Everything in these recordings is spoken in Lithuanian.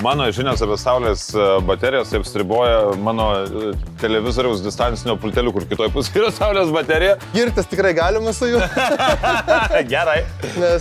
Mano žinios apie saulės baterijas apstriboja mano televizoriaus distancinio pulteliu, kur kitoj pusėje yra saulės baterija. Girtis tikrai galima su juo. Gerai.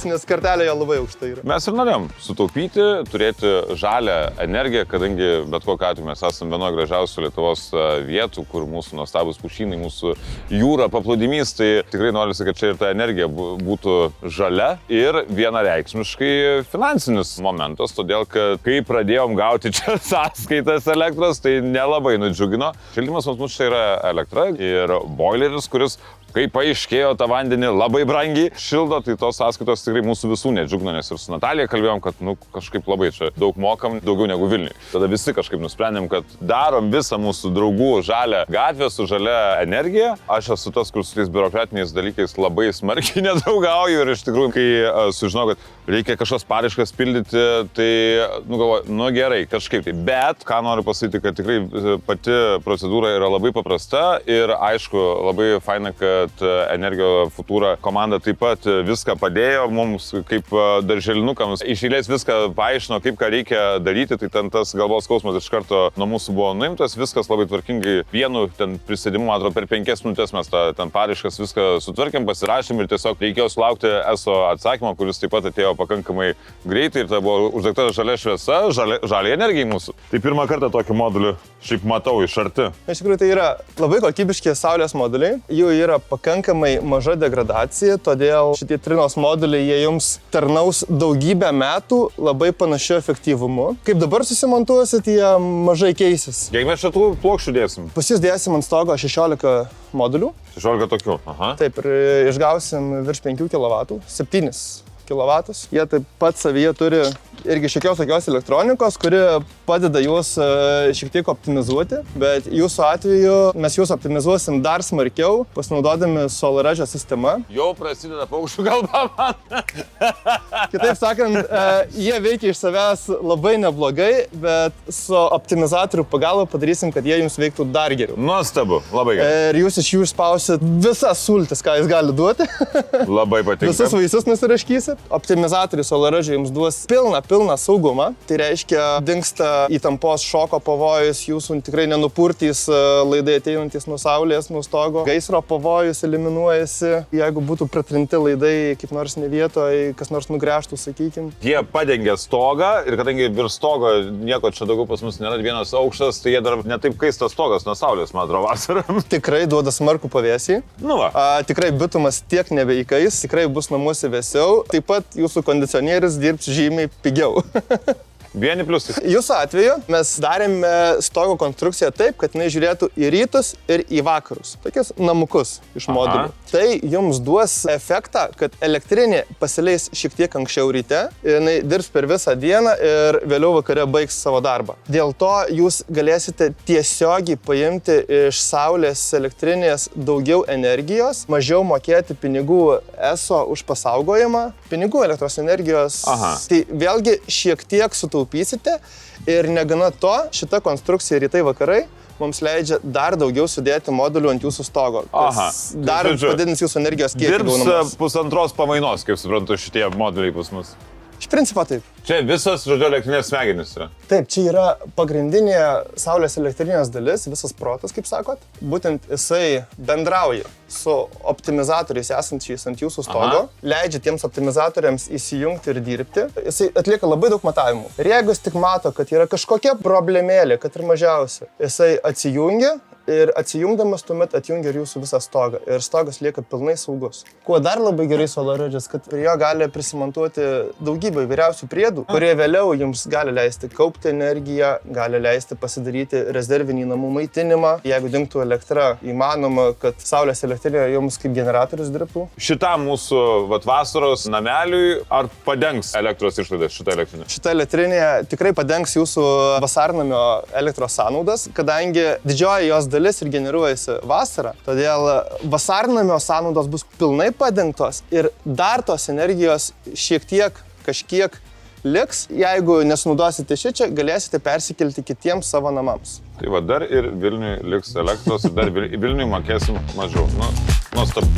Nes kartelė jo labai aukšta yra. Mes ir norėjom sutaupyti, turėti žalę energiją, kadangi bet kokiu atveju mes esame vienoje gražiausių Lietuvos vietų, kur mūsų nuostabus pušynai, mūsų jūra, paplūdimys, tai tikrai norisi, kad čia ir ta energija būtų žalia ir vienareikšmiškai finansinis momentas, todėl kad kai pradėjom gauti čia sąskaitas elektros, tai nelabai nudžiugino. Šildymas mums čia yra elektra ir boileris, kuris, kaip paaiškėjo, tą vandenį labai brangiai šildo, tai tos sąskaitos tikrai mūsų visų nedžiugno, nes ir su Natalija kalbėjom, kad kažkaip labai čia daug mokam, daugiau negu Vilniui. Tada visi kažkaip nusprendėm, kad darom visą mūsų draugų žalę gatvę su žalia energija. Aš esu tas, kur su tais biurokratiniais dalykais labai smarkiai nedraugauju ir iš tikrųjų, kai sužinau, kad reikia kažkas paraiškas pildyti, tai galvoju, gerai, kažkaip tai. Bet ką noriu pasakyti, kad tikrai pati procedūra yra labai paprasta ir aišku, labai faina, kad Energio Futura komanda taip pat viską padėjo mums kaip darželinukams. Iš eilės viską paaiškino, kaip ką reikia daryti, tai ten tas galvos skausmas iš karto nuo mūsų buvo nuimtas, viskas labai tvarkingai. Vienu ten prisėdimu, man atrodo, per 5 minutės mes ten paraiškas viską sutvarkėm, pasirašėm ir tiesiog reikėjo sulaukti ESO atsakymą, kuris taip pat atėjo pakankamai greitai ir tai buvo uždegta žalia šviesa, žalia energija mūsų. Tai pirmą kartą tokį modulį šiaip matau iš arti. Iš tikrųjų, tai yra labai kokybiški saulės moduliai, jų yra pakankamai maža degradacija, todėl šitie trinos moduliai jie jums tarnaus daugybę metų labai panašiu efektyvumu. Kaip dabar susimontuosit, jie mažai keisis. Kiek mes šitų plokščių dėsim? Pas jūs dėsim ant stogo 16 modulių. 16 tokių, aha. Taip, ir išgausim virš 5 kW, 7 kW. Jie taip pat savyje turi irgi šiokios tokios elektronikos, kuri padeda juos šiek tiek optimizuoti, bet jūsų atveju mes juos optimizuosim dar smarkiau, pasinaudodami SolarEdge sistema. Jau prasideda paukščių kalba man. Kitaip sakant, jie veikia iš savęs labai neblogai, bet su optimizatorių pagalba padarysim, kad jie jums veiktų dar geriau. Nuostabu, labai gerai. Ir jūs iš jų išspausit visas sultis, ką jis gali duoti. Labai patinka. Visus vaisius nusiraškysit. Optimizatorius SolarEdge jums duos pilną saugumą. Tai reiškia, dingsta įtampos šoko pavojus, jūsų tikrai nenupurtys laidai ateinantys nuo saulės, nuo stogo. Gaisro pavojus eliminuojasi, jeigu būtų pritrinti laidai kaip nors ne vietoje, kas nors nugręžtų, sakykime. Jie padengia stogą ir kadangi virš stogo nieko čia daugiau pas mus nėra, vienas aukštas, tai jie dar netaip kaistas stogas nuo saulės, man atrodo, vasarą. Tikrai duoda smarkų pavėsį. Nu va. Tikrai bitumas tiek nebeįkais, tikrai bus namuose vėsiau. Taip pat jūsų kondicionierius dirbs žymiai pigiau. Vieni pliusai. Jūsų atveju mes darėme stogo konstrukciją taip, kad jinai žiūrėtų į rytus ir į vakarus. Tokius namukus iš modulių. Tai jums duos efektą, kad elektrinė pasileis šiek tiek anksčiau ryte, jinai dirbs per visą dieną ir vėliau vakare baigs savo darbą. Dėl to jūs galėsite tiesiogiai paimti iš saulės elektrinės daugiau energijos, mažiau mokėti pinigų ESO už pasaugojimą, pinigų elektros energijos. Tai vėlgi šiek tiek sutaupysite ir negana to, šita konstrukcija rytai vakarai mums leidžia dar daugiau sudėti modulių ant jūsų stogo. Dar padidins jūsų energijos kiekį. Dirbs pusantros pamainos, kaip suprantu, šitie moduliai pas mus. Iš principo taip. Čia visas, žodžiu, elektrinės smegenys yra. Taip, čia yra pagrindinė saulės elektrinės dalis, visas protas, kaip sakot. Būtent jisai bendrauja su optimizatoriais esančiais ant jūsų stogo, leidžia tiems optimizatoriams įsijungti ir dirbti. Jisai atlieka labai daug matavimų. Ir jeigu jis tik mato, kad yra kažkokia problemėlė, kad ir mažiausia, jisai atsijungia. Ir atsijungdamas tuomet atjungia ir jūsų visą stogą. Ir stogas lieka pilnai saugus. Kuo dar labai gerai SolarEdge, kad prie jo gali prisimontuoti daugybę įvairiausių priedų, kurie vėliau jums gali leisti kaupti energiją, gali leisti pasidaryti rezervinį namų maitinimą. Jeigu dingtų elektra, įmanoma, kad saulės elektrinė jums kaip generatorius dirbtų. Šitam mūsų vasaros nameliui ar padengs elektros išlaidas šitą elektrinę? Šita elektrinė tikrai padengs jūsų vasarnamio elektros sąnaudas, kadangi didžioji jos dalis ir generuojasi vasarą, todėl vasarnamio sąnaudos bus pilnai padengtos ir dar tos energijos šiek tiek, kažkiek liks. Jeigu nesunaudosite šičia, galėsite persikelti kitiems savo namams. Tai va, dar ir Vilniui liks elektros, dar Vilniui mokėsim mažiau. Nuostabu.